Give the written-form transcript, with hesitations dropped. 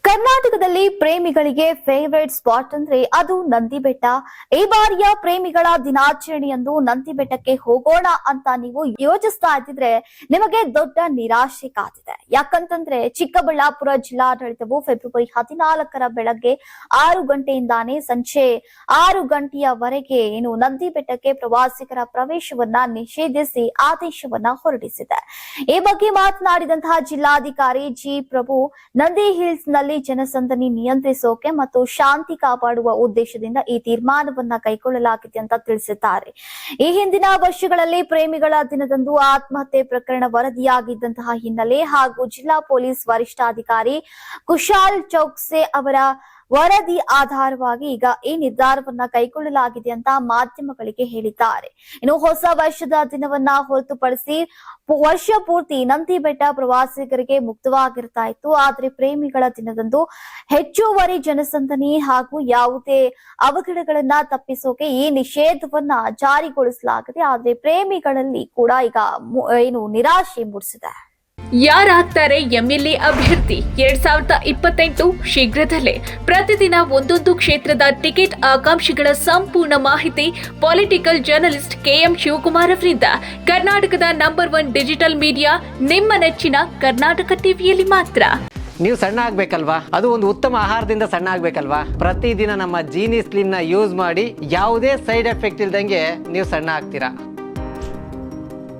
ಕರ್ನಾಟಕದಲ್ಲಿ ಪ್ರೇಮಿಗಳಿಗೆ favourite spot ಅಂದ್ರೆ ಅದು ನಂದಿ ಬೆಟ್ಟ. ಈ ಬಾರಿಯ ಪ್ರೇಮಿಗಳ ದಿನಾಚರಣೆಯಂದು ನಂದಿ ಬೆಟ್ಟಕ್ಕೆ ಹೋಗೋಣ ಅಂತ ನೀವು ಯೋಚಿಸ್ತಾ ಇದ್ದಿದ್ರೆ ನಿಮಗೆ ದೊಡ್ಡ ನಿರಾಶೆ ಕಾದಿದೆ. ಯಾಕಂತಂದ್ರೆ ಚಿಕ್ಕಬಳ್ಳಾಪುರ ಜಿಲ್ಲಾಡಳಿತವು ಫೆಬ್ರವರಿ 14ರ ಬೆಳಗ್ಗೆ 6 ಗಂಟೆಯಿಂದಾನೇ ಸಂಜೆ 6 ಗಂಟೆಯವರೆಗೆ ನಂದಿ ಬೆಟ್ಟಕ್ಕೆ ಪ್ರವಾಸಿಗರ ಪ್ರವೇಶವನ್ನ ನಿಷೇಧಿಸಿ ಆದೇಶವನ್ನ ಹೊರಡಿಸಿದೆ. ಈ ಬಗ್ಗೆ ಮಾತನಾಡಿದಂತಹ ಜಿಲ್ಲಾಧಿಕಾರಿ ಜಿ ಪ್ರಭು, ನಂದಿ ಹಿಲ್ಸ್ ನಲ್ಲಿ ಜನಸಂದಣಿ ನಿಯಂತ್ರಿಸೋಕೆ ಮತ್ತು ಶಾಂತಿ ಕಾಪಾಡುವ ಉದ್ದೇಶದಿಂದ ಈ ತೀರ್ಮಾನವನ್ನ ಕೈಗೊಳ್ಳಲಾಗಿದೆ ಅಂತ ತಿಳಿಸಿದ್ದಾರೆ. ಈ ಹಿಂದಿನ ವರ್ಷಗಳಲ್ಲಿ ಪ್ರೇಮಿಗಳ ದಿನದಂದು ಆತ್ಮಹತ್ಯೆ ಪ್ರಕರಣ ವರದಿಯಾಗಿದ್ದಂತಹ ಹಿನ್ನೆಲೆ ಹಾಗೂ ಜಿಲ್ಲಾ ಪೊಲೀಸ್ ವರಿಷ್ಠಾಧಿಕಾರಿ ಕುಶಾಲ್ ಚೌಕ್ಸೆ ಅವರ ವರದಿ ಆಧಾರವಾಗಿ ಈಗ ಈ ನಿರ್ಧಾರವನ್ನ ಕೈಗೊಳ್ಳಲಾಗಿದೆ ಅಂತ ಮಾಧ್ಯಮಗಳಿಗೆ ಹೇಳಿದ್ದಾರೆ. ಇನ್ನು ಹೊಸ ವರ್ಷದ ದಿನವನ್ನ ಹೊರತುಪಡಿಸಿ ವರ್ಷ ಪೂರ್ತಿ ನಂದಿ ಬೆಟ್ಟ ಪ್ರವಾಸಿಗರಿಗೆ ಮುಕ್ತವಾಗಿರ್ತಾ ಇತ್ತು. ಆದ್ರೆ ಪ್ರೇಮಿಗಳ ದಿನದಂದು ಹೆಚ್ಚುವರಿ ಜನಸಂದಣಿ ಹಾಗೂ ಯಾವುದೇ ಅವಘಡಗಳನ್ನ ತಪ್ಪಿಸೋಕೆ ಈ ನಿಷೇಧವನ್ನ ಜಾರಿಗೊಳಿಸಲಾಗಿದೆ. ಆದ್ರೆ ಪ್ರೇಮಿಗಳಲ್ಲಿ ಕೂಡ ಈಗ ನಿರಾಶೆ ಮೂಡಿಸಿದೆ. ಯಾರಾಗ್ತಾರೆ ಎಂಎಲ್ಎ ಅಭ್ಯರ್ಥಿ 2028 ಶೀಘ್ರದಲ್ಲೇ. ಪ್ರತಿದಿನ ಒಂದೊಂದು ಕ್ಷೇತ್ರದ ಟಿಕೆಟ್ ಆಕಾಂಕ್ಷಿಗಳ ಸಂಪೂರ್ಣ ಮಾಹಿತಿ ಪೊಲಿಟಿಕಲ್ ಜರ್ನಲಿಸ್ಟ್ ಕೆಎಂ ಶಿವಕುಮಾರ್ ಅವರಿಂದ. ಕರ್ನಾಟಕದ ನಂಬರ್ 1 ಡಿಜಿಟಲ್ ಮೀಡಿಯಾ ನಿಮ್ಮ ನೆಚ್ಚಿನ ಕರ್ನಾಟಕ ಟಿವಿಯಲ್ಲಿ ಮಾತ್ರ. ನೀವು ಸಣ್ಣ ಆಗ್ಬೇಕಲ್ವಾ? ಅದು ಒಂದು ಉತ್ತಮ ಆಹಾರದಿಂದ ಸಣ್ಣ ಆಗ್ಬೇಕಲ್ವಾ? ಪ್ರತಿದಿನ ನಮ್ಮ ಜೀನಿ ಸ್ಲಿಮ್ ನ ಯೂಸ್ ಮಾಡಿ ಯಾವುದೇ ಸೈಡ್ ಎಫೆಕ್ಟ್ ಇಲ್ದಂಗೆ ನೀವು ಸಣ್ಣ ಆಗ್ತೀರಾ.